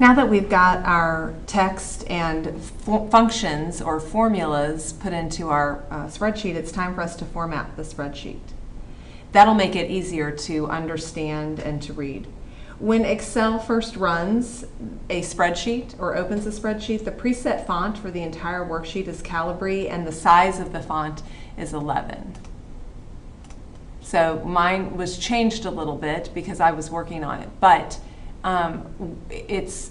Now that we've got our text and functions or formulas put into our spreadsheet, it's time for us to format the spreadsheet. That'll make it easier to understand and to read. When Excel first runs a spreadsheet or opens a spreadsheet, the preset font for the entire worksheet is Calibri, and the size of the font is 11. So mine was changed a little bit because I was working on it, but Calibri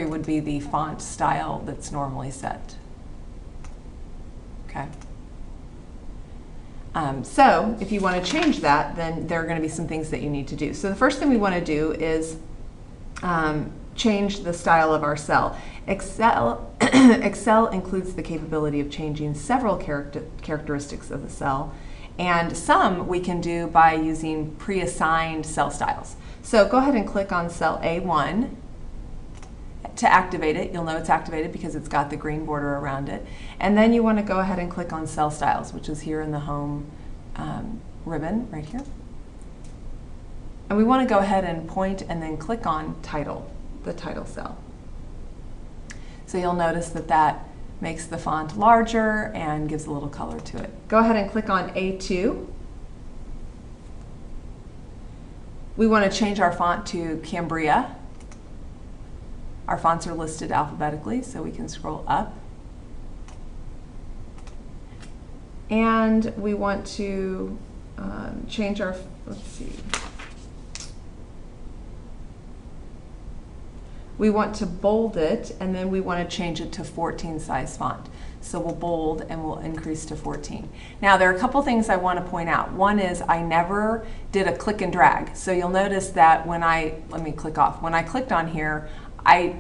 would be the font style that's normally set. Okay. So if you want to change that, then there are going to be some things that you need to do. So the first thing we want to do is change the style of our cell. Excel includes the capability of changing several characteristics of the cell, and some we can do by using pre-assigned cell styles. So go ahead and click on cell A1 to activate it. You'll know it's activated because it's got the green border around it. And then you want to go ahead and click on Cell Styles, which is here in the Home ribbon right here. And we want to go ahead and point and then click on Title, the title cell. So you'll notice that that makes the font larger and gives a little color to it. Go ahead and click on A2. We want to change our font to Cambria. Our fonts are listed alphabetically, so we can scroll up. And we want to change our, let's see. We want to bold it, and then we want to change it to 14 size font. So we'll bold and we'll increase to 14. Now there are a couple things I want to point out. One is I never did a click and drag. So you'll notice that when let me click off. When I clicked on here, I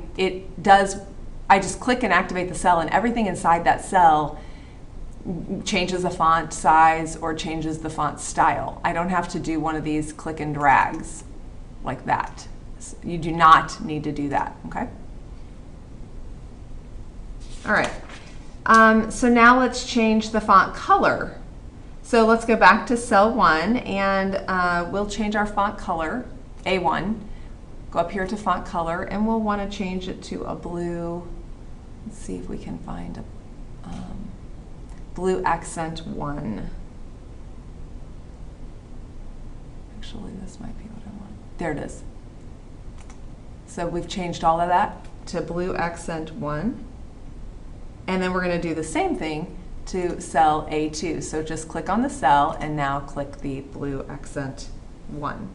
just click and activate the cell, and everything inside that cell changes the font size or changes the font style. I don't have to do one of these click and drags like that. So you do not need to do that, okay? All right, so now let's change the font color. So let's go back to cell 1, and we'll change our font color, A1. Go up here to font color, and we'll want to change it to a blue. Let's see if we can find a blue accent 1. Actually, this might be what I want. There it is. So we've changed all of that to blue accent 1. And then we're going to do the same thing to cell A2. So just click on the cell and now click the blue accent 1.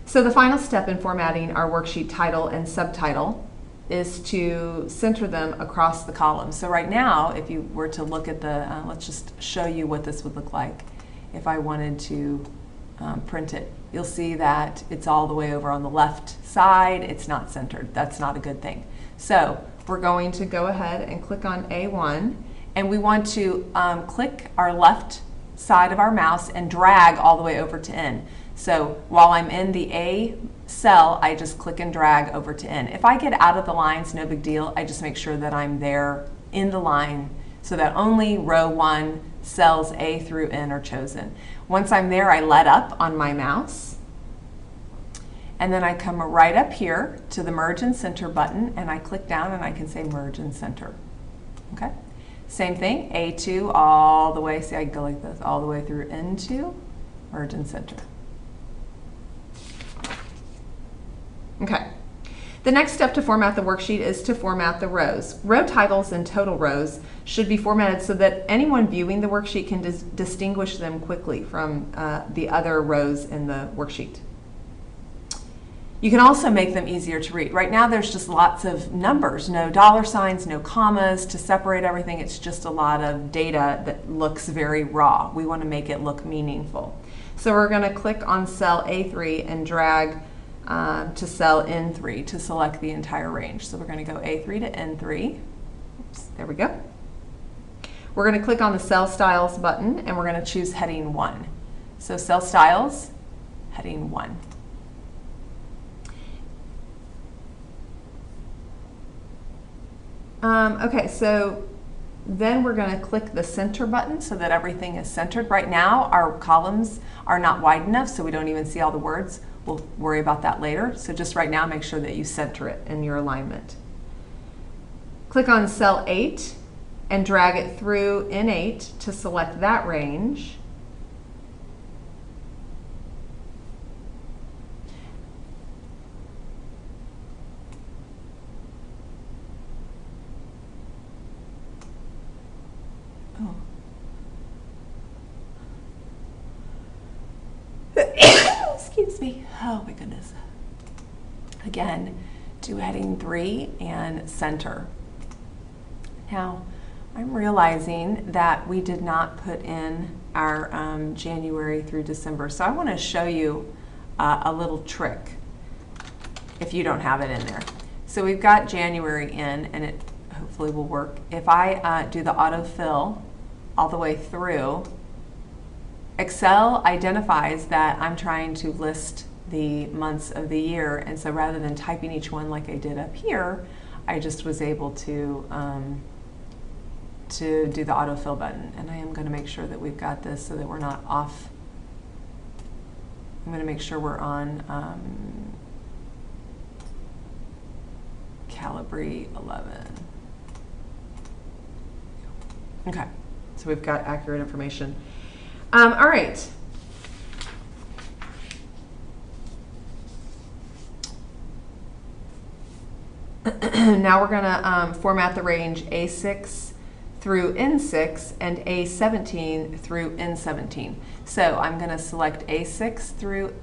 So the final step in formatting our worksheet title and subtitle is to center them across the column. So right now, if you were to look at the, let's just show you what this would look like if I wanted to print it. You'll see that it's all the way over on the left side. It's not centered. That's not a good thing. So we're going to go ahead and click on A1, and we want to click our left side of our mouse and drag all the way over to N. So while I'm in the A cell, I just click and drag over to N. If I get out of the lines, no big deal. I just make sure that I'm there in the line so that only row 1 cells A through N are chosen. Once I'm there, I let up on my mouse, and then I come right up here to the Merge and Center button, and I click down and I can say Merge and Center. Okay? Same thing, A2 all the way, see I can go like this, all the way through N2, Merge and Center. Okay. The next step to format the worksheet is to format the rows. Row titles and total rows should be formatted so that anyone viewing the worksheet can distinguish them quickly from the other rows in the worksheet. You can also make them easier to read. Right now there's just lots of numbers, no dollar signs, no commas to separate everything. It's just a lot of data that looks very raw. We want to make it look meaningful. So we're going to click on cell A3 and drag to cell N3 to select the entire range. So we're going to go A3 to N3. Oops, there we go. We're going to click on the Cell Styles button, and we're going to choose Heading 1. So Cell Styles, Heading 1. Okay, so then we're going to click the Center button so that everything is centered. Right now, our columns are not wide enough, so we don't even see all the words. We'll worry about that later. So just right now, make sure that you center it in your alignment. Click on cell 8 and drag it through N8 to select that range. Oh. Excuse me. Oh my goodness. Again, do heading 3 and center. Now, I'm realizing that we did not put in our January through December, so I want to show you a little trick if you don't have it in there. So we've got January in, and it hopefully will work. If I do the autofill all the way through, Excel identifies that I'm trying to list the months of the year, and so rather than typing each one like I did up here, I just was able to do the autofill button. And I am going to make sure that we've got this so that we're not off. I'm going to make sure we're on Calibri 11. Okay, so we've got accurate information. All right. Now we're going to format the range A6 through N6 and A17 through N17. So I'm going to select A6 through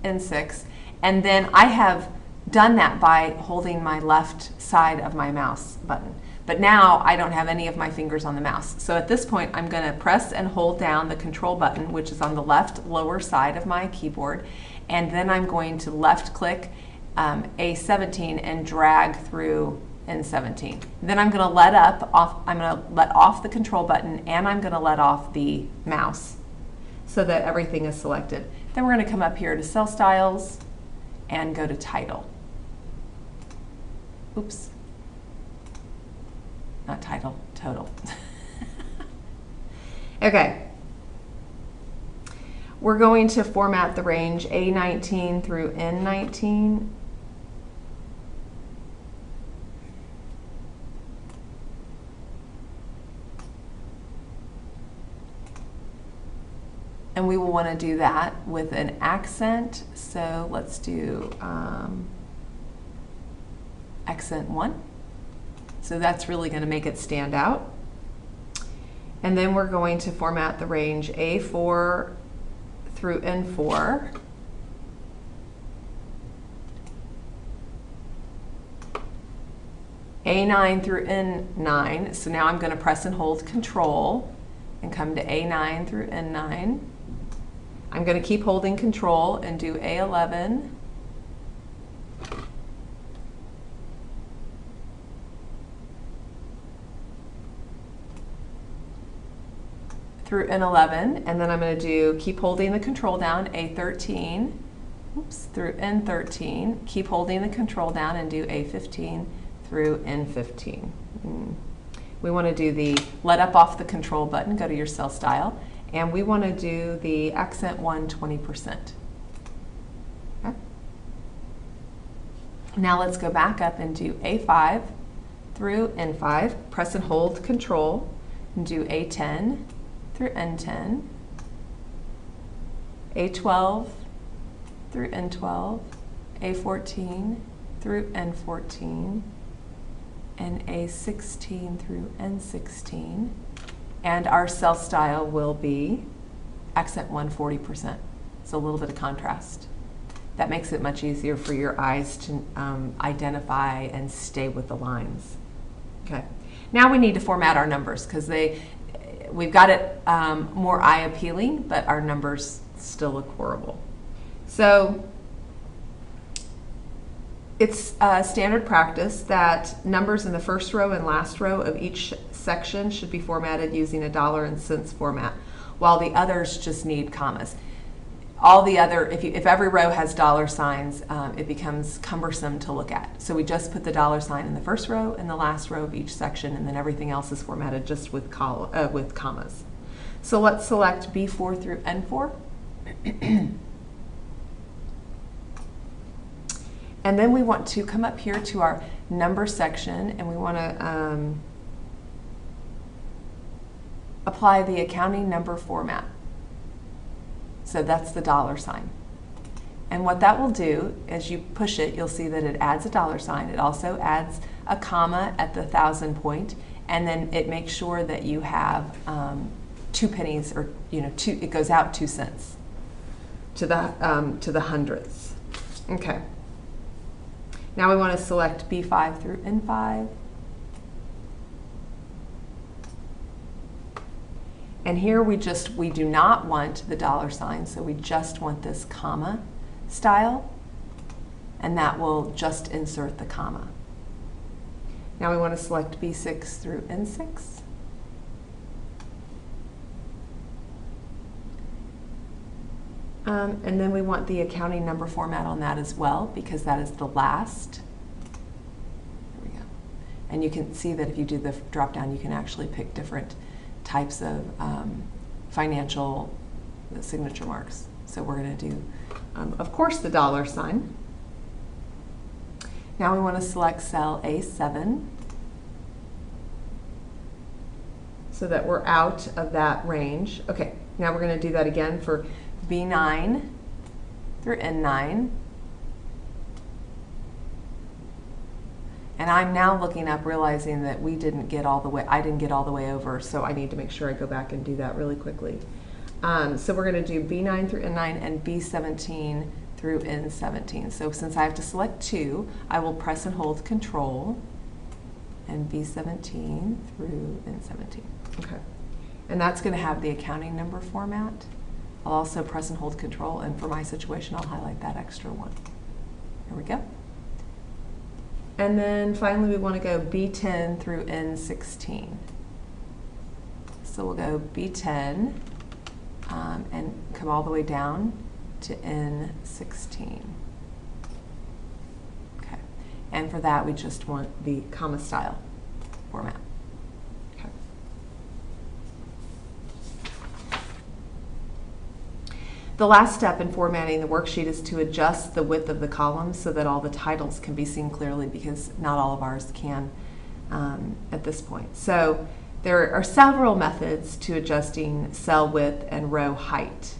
N6, and then I have done that by holding my left side of my mouse button. But now I don't have any of my fingers on the mouse. So at this point, I'm going to press and hold down the control button, which is on the left lower side of my keyboard, and then I'm going to left click A17 and drag through N17. Then I'm going to let off the control button, and I'm going to let off the mouse so that everything is selected. Then we're going to come up here to Cell Styles and go to Title. Oops. Not title, total. Okay. We're going to format the range A19 through N19. And we will want to do that with an accent. So let's do accent 1. So that's really going to make it stand out. And then we're going to format the range A4 through N4. A9 through N9. So now I'm going to press and hold Control and come to A9 through N9. I'm going to keep holding Control and do A11. Through N11, and then I'm going to keep holding the control down, A13, oops, through N13, keep holding the control down and do A15 through N15. We want to do the let up off the control button, go to your cell style, and we want to do the accent 1 20%. Okay. Now let's go back up and do A5 through N5, press and hold control, and do A10 through N10, A12 through N12, A14 through N14, and A16 through N16. And our cell style will be accent 1 40%. So a little bit of contrast. That makes it much easier for your eyes to identify and stay with the lines. Okay. Now we need to format our numbers because we've got it more eye appealing, but our numbers still look horrible. So it's standard practice that numbers in the first row and last row of each section should be formatted using a dollar and cents format, while the others just need commas. All the other, if every row has dollar signs, it becomes cumbersome to look at. So we just put the dollar sign in the first row and the last row of each section, and then everything else is formatted just with commas. So let's select B4 through N4. And then we want to come up here to our number section, and we want to apply the accounting number format. So that's the $sign. And what that will do, as you push it, you'll see that it adds a $sign. It also adds a comma at the 1,000 point, and then it makes sure that you have 2 pennies, or it goes out 2 cents to the hundredths. Okay. Now we want to select B5 through N5. And here we do not want the $sign, so we just want this comma style, and that will just insert the comma. Now we want to select B6 through N6. And then we want the accounting number format on that as well, because that is the last. There we go. And you can see that if you do the drop down, you can actually pick different types of financial signature marks. So we're going to do, of course, the $sign. Now we want to select cell A7 so that we're out of that range. Okay, now we're going to do that again for B9 through N9. And I'm now looking up, realizing that I didn't get all the way over, so I need to make sure I go back and do that really quickly. So we're going to do B9 through N9 and B17 through N17. So since I have to select 2, I will press and hold Control and B17 through N17. Okay. And that's going to have the accounting number format. I'll also press and hold Control, and for my situation, I'll highlight that extra one. Here we go. And then finally, we want to go B10 through N16. So we'll go B10 and come all the way down to N16. Okay. And for that, we just want the comma style format. Okay. The last step in formatting the worksheet is to adjust the width of the columns so that all the titles can be seen clearly, because not all of ours can at this point. So there are several methods to adjusting cell width and row height.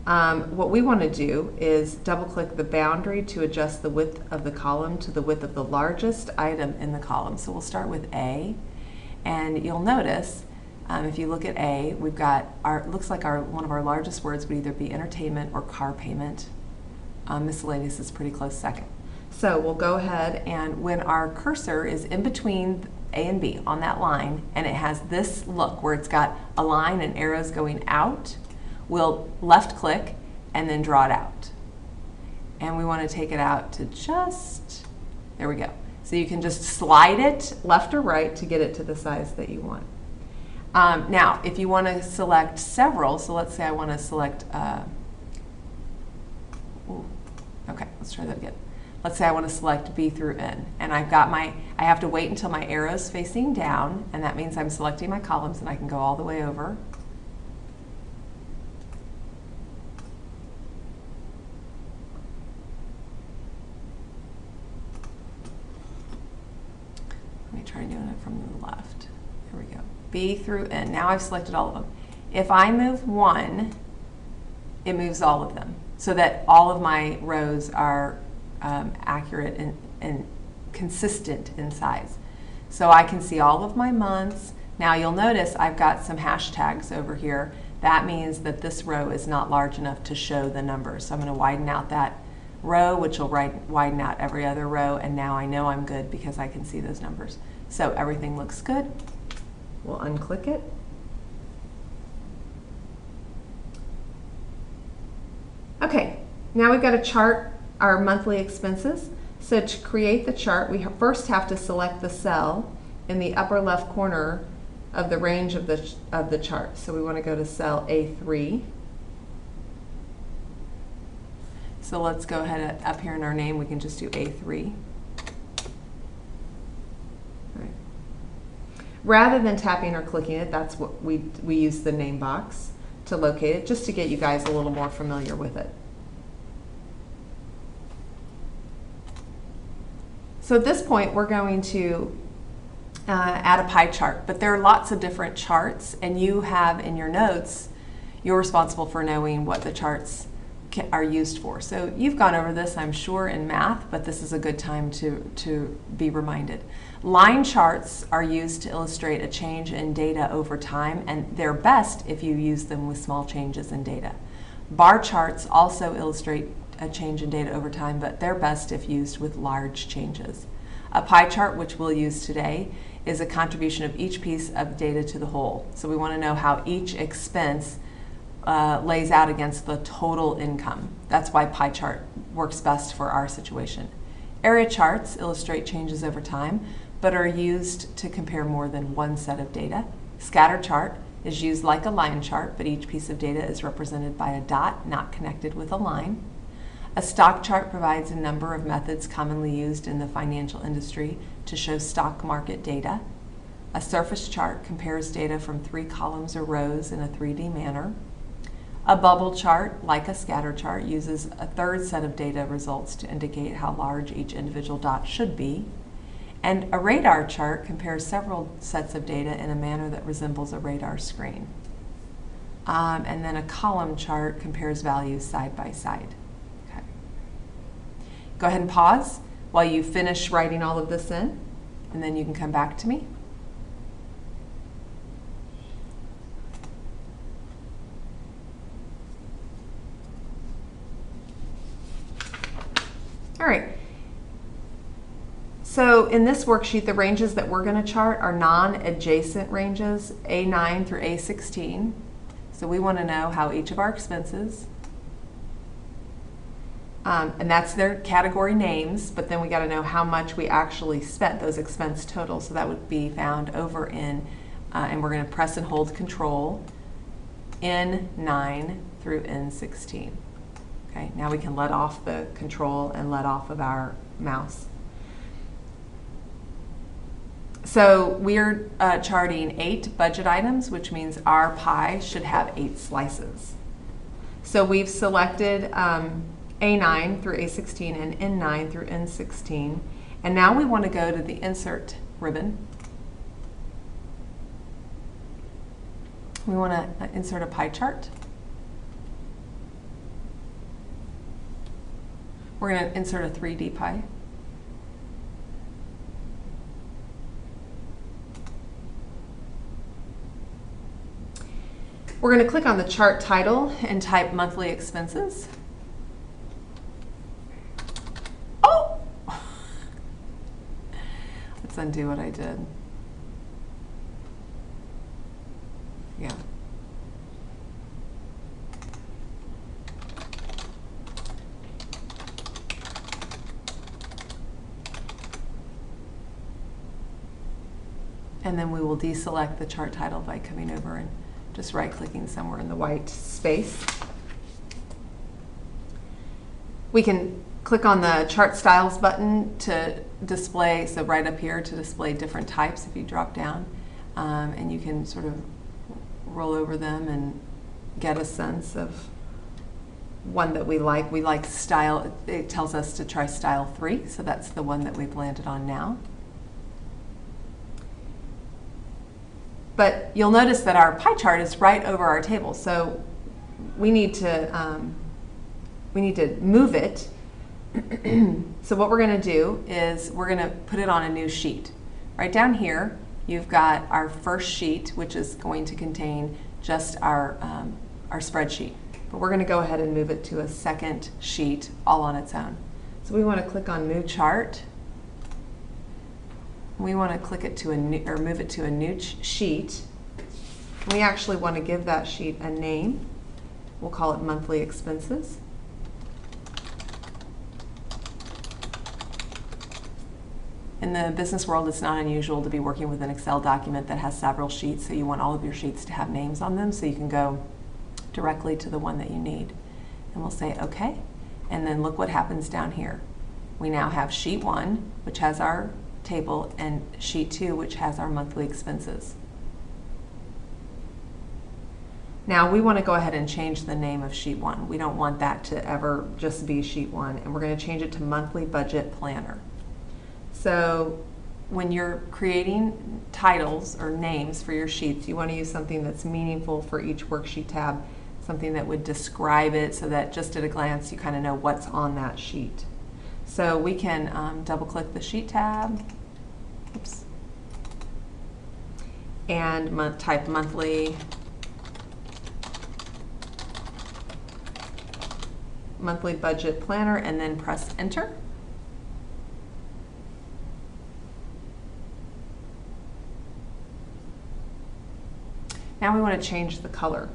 What we want to do is double-click the boundary to adjust the width of the column to the width of the largest item in the column. So we'll start with A, and you'll notice if you look at A, we've got looks like one of our largest words would either be entertainment or car payment. Miscellaneous is pretty close second. So we'll go ahead, and when our cursor is in between A and B on that line, and it has this look where it's got a line and arrows going out, we'll left click and then draw it out. And we want to take it out to just, there we go. So you can just slide it left or right to get it to the size that you want. Now, if you want to select several, so let's say I want to select, okay, let's try that again. Let's say I want to select B through N, and I have to wait until my arrow's facing down, and that means I'm selecting my columns, and I can go all the way over. Let me try doing it from the left. Here we go. B through N. Now I've selected all of them. If I move one, it moves all of them, so that all of my rows are accurate and consistent in size. So I can see all of my months. Now you'll notice I've got some hashtags over here. That means that this row is not large enough to show the numbers. So I'm going to widen out that row, which will widen out every other row, and now I know I'm good because I can see those numbers. So everything looks good. We'll unclick it. Okay, now we've got to chart our monthly expenses. So to create the chart, we first have to select the cell in the upper left corner of the range of the chart. So we want to go to cell A3. So let's go ahead up here in our name, we can just do A3. Right. Rather than tapping or clicking it, that's what we use the name box to locate it, just to get you guys a little more familiar with it. So at this point, we're going to add a pie chart, but there are lots of different charts, and you have in your notes, you're responsible for knowing what the charts are used for. So you've gone over this, I'm sure, in math, but this is a good time to be reminded. Line charts are used to illustrate a change in data over time, and they're best if you use them with small changes in data. Bar charts also illustrate a change in data over time, but they're best if used with large changes. A pie chart, which we'll use today, is a contribution of each piece of data to the whole. So we want to know how each expense lays out against the total income. That's why pie chart works best for our situation. Area charts illustrate changes over time, but are used to compare more than one set of data. Scatter chart is used like a line chart, but each piece of data is represented by a dot not connected with a line. A stock chart provides a number of methods commonly used in the financial industry to show stock market data. A surface chart compares data from 3 columns or rows in a 3D manner. A bubble chart, like a scatter chart, uses a third set of data results to indicate how large each individual dot should be. And a radar chart compares several sets of data in a manner that resembles a radar screen. And then a column chart compares values side by side. Okay. Go ahead and pause while you finish writing all of this in, and then you can come back to me. All right. So in this worksheet, the ranges that we're going to chart are non-adjacent ranges, A9 through A16. So we want to know how each of our expenses, and that's their category names, but then we got to know how much we actually spent, those expense totals. So that would be found over in, and we're going to press and hold Control, N9 through N16. Okay, now we can let off the control and let off of our mouse. So we're charting 8 budget items, which means our pie should have 8 slices. So we've selected A9 through A16 and N9 through N16. And now we want to go to the Insert ribbon. We want to insert a pie chart. We're going to insert a 3D pie. We're going to click on the chart title and type monthly expenses. Oh! Let's undo what I did. Yeah. And then we will deselect the chart title by coming over and just right-clicking somewhere in the white space. We can click on the Chart Styles button to display, so right up here, to display different types if you drop down. And you can sort of roll over them and get a sense of one that we like. We like style, it tells us to try style 3, so that's the one that we've landed on now. But you'll notice that our pie chart is right over our table, so we need to move it. So what we're going to do is we're going to put it on a new sheet. Right down here, you've got our first sheet, which is going to contain just our spreadsheet. But we're going to go ahead and move it to a second sheet all on its own. So we want to click on New Chart. We want to click it to a new, or move it to a new sheet. We actually want to give that sheet a name. We'll call it Monthly Expenses. In the business world, it's not unusual to be working with an Excel document that has several sheets, so you want all of your sheets to have names on them so you can go directly to the one that you need. And we'll say OK, and then look what happens down here. We now have Sheet 1, which has our table, and Sheet 2, which has our monthly expenses. Now we want to go ahead and change the name of Sheet 1. We don't want that to ever just be Sheet 1, and we're going to change it to Monthly Budget Planner. So when you're creating titles or names for your sheets, you want to use something that's meaningful for each worksheet tab, something that would describe it so that just at a glance you kind of know what's on that sheet. So we can double click the sheet tab. Oops. And type monthly budget planner and then press enter. Now we want to change the color.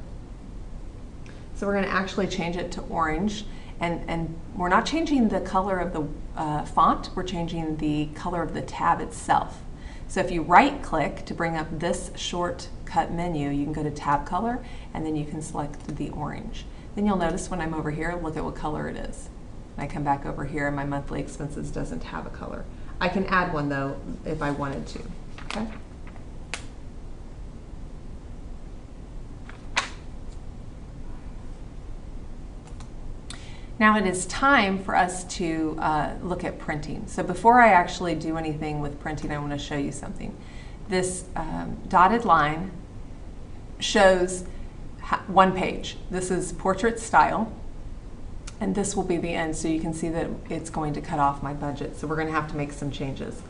So we're going to actually change it to orange, and we're not changing the color of the font, we're changing the color of the tab itself. So if you right click to bring up this shortcut menu, you can go to tab color and then you can select the orange. Then you'll notice when I'm over here, look at what color it is. I come back over here and my monthly expenses doesn't have a color. I can add one though if I wanted to. Okay. Now it is time for us to look at printing. So before I actually do anything with printing, I want to show you something. This dotted line shows one page. This is portrait style, and this will be the end, so you can see that it's going to cut off my budget. So we're going to have to make some changes.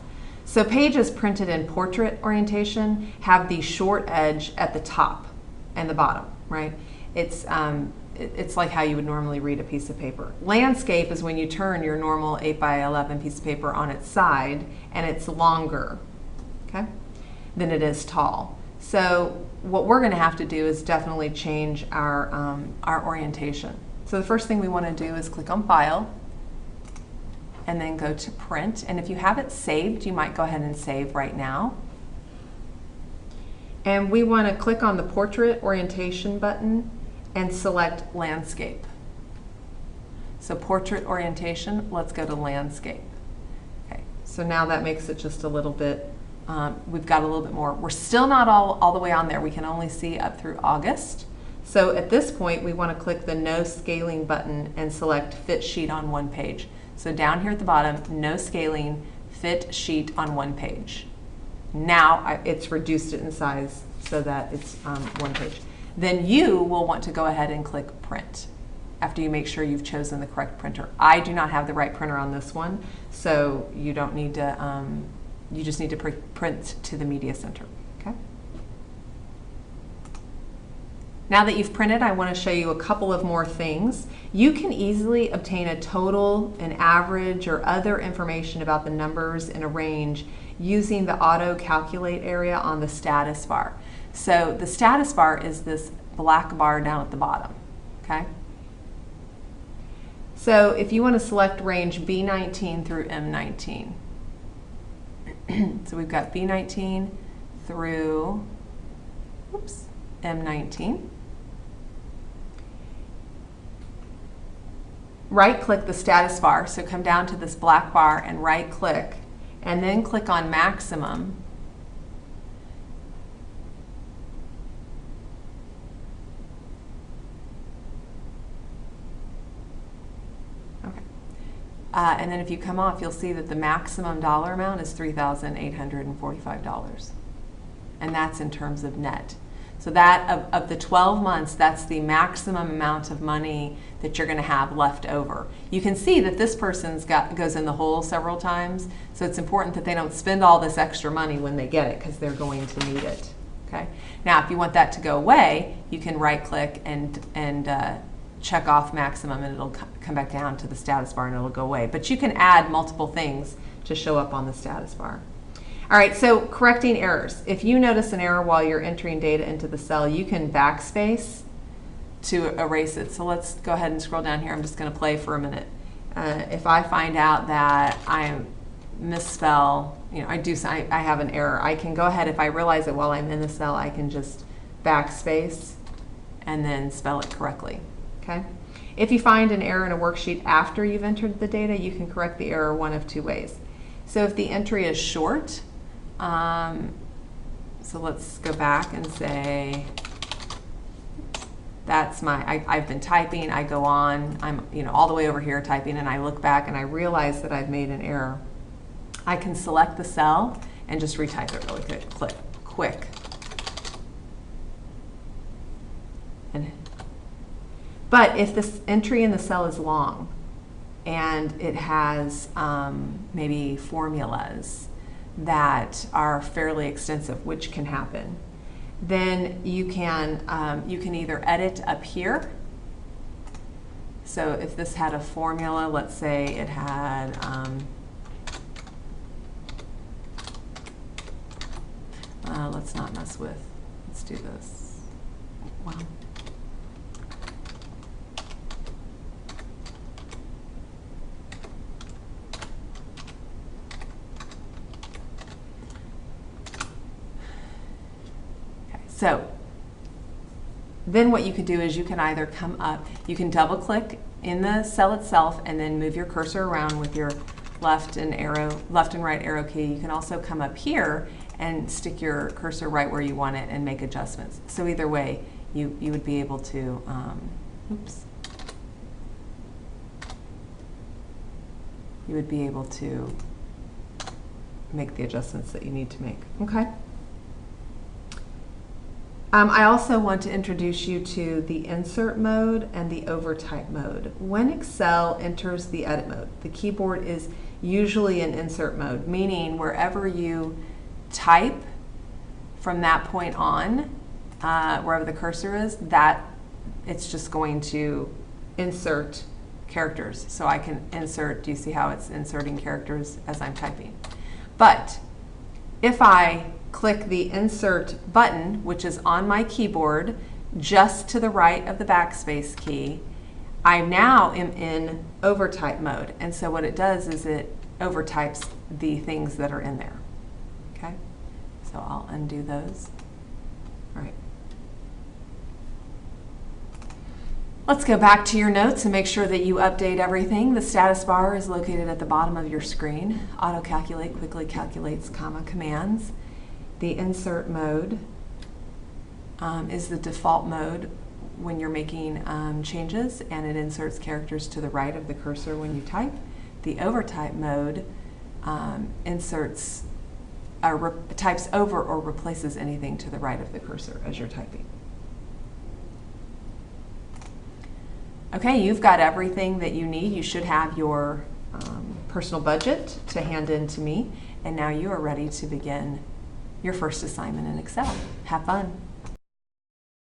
So pages printed in portrait orientation have the short edge at the top and the bottom, right? It's like how you would normally read a piece of paper. Landscape is when you turn your normal 8 by 11 piece of paper on its side and it's longer, okay, than it is tall. So what we're going to have to do is definitely change our orientation. So the first thing we want to do is click on File and then go to Print. And if you have it saved, you might go ahead and save right now. And we want to click on the Portrait Orientation button and select Landscape. So Portrait Orientation, let's go to Landscape. Okay, so now that makes it just a little bit, we've got a little bit more. We're still not all the way on there. We can only see up through August. So at this point, we want to click the No Scaling button and select Fit Sheet on One Page. So down here at the bottom, No Scaling, Fit Sheet on One Page. Now it's reduced it in size so that it's one page. Then you will want to go ahead and click Print after you make sure you've chosen the correct printer. I do not have the right printer on this one, so you don't need to, you just need to print to the Media Center, okay? Now that you've printed, I want to show you a couple of more things. You can easily obtain a total, an average, or other information about the numbers in a range using the Auto Calculate area on the status bar. So the status bar is this black bar down at the bottom, okay? So if you want to select range B19 through M19, so we've got B19 through, oops, M19. Right-click the status bar, so come down to this black bar and right-click, and then click on Maximum. And then if you come off, you'll see that the maximum dollar amount is $3,845. And that's in terms of net. So that, of the 12 months, that's the maximum amount of money that you're going to have left over. You can see that this person's goes in the hole several times, so it's important that they don't spend all this extra money when they get it, because they're going to need it. Okay. Now, if you want that to go away, you can right-click and check off maximum, and it'll come back down to the status bar and it'll go away. But you can add multiple things to show up on the status bar. All right, so correcting errors. If you notice an error while you're entering data into the cell, you can backspace to erase it. So let's go ahead and scroll down here. I'm just going to play for a minute. If I find out that I misspell, I have an error, I can go ahead, if I realize it while I'm in the cell, I can just backspace and then spell it correctly. Okay. If you find an error in a worksheet after you've entered the data, you can correct the error one of two ways. So if the entry is short, so let's go back and say, that's I've been typing, I go on, I'm all the way over here typing, and I look back and I realize that I've made an error. I can select the cell and just retype it really quick. But if this entry in the cell is long and it has maybe formulas that are fairly extensive, which can happen, then you can either edit up here. So if this had a formula, let's say it had let's not mess with, let's do this. Wow. So then what you could do is you can either come up, you can double click in the cell itself and then move your cursor around with your left and right arrow key. You can also come up here and stick your cursor right where you want it and make adjustments. So either way, you would be able to, you would be able to make the adjustments that you need to make, okay? I also want to introduce you to the insert mode and the overtype mode. When Excel enters the edit mode, the keyboard is usually in insert mode, meaning wherever you type from that point on, wherever the cursor is, that it's just going to insert characters. So I can insert, do you see how it's inserting characters as I'm typing? But if I click the insert button, which is on my keyboard just to the right of the backspace key, I now am in overtype mode. And so what it does is it overtypes the things that are in there. Okay, so I'll undo those. All right. Let's go back to your notes and make sure that you update everything. The status bar is located at the bottom of your screen. Auto calculate quickly calculates commands. The insert mode is the default mode when you're making changes, and it inserts characters to the right of the cursor when you type. The overtype mode types over or replaces anything to the right of the cursor as you're typing. Okay, you've got everything that you need. You should have your personal budget to hand in to me, and now you are ready to begin your first assignment in Excel. Have fun.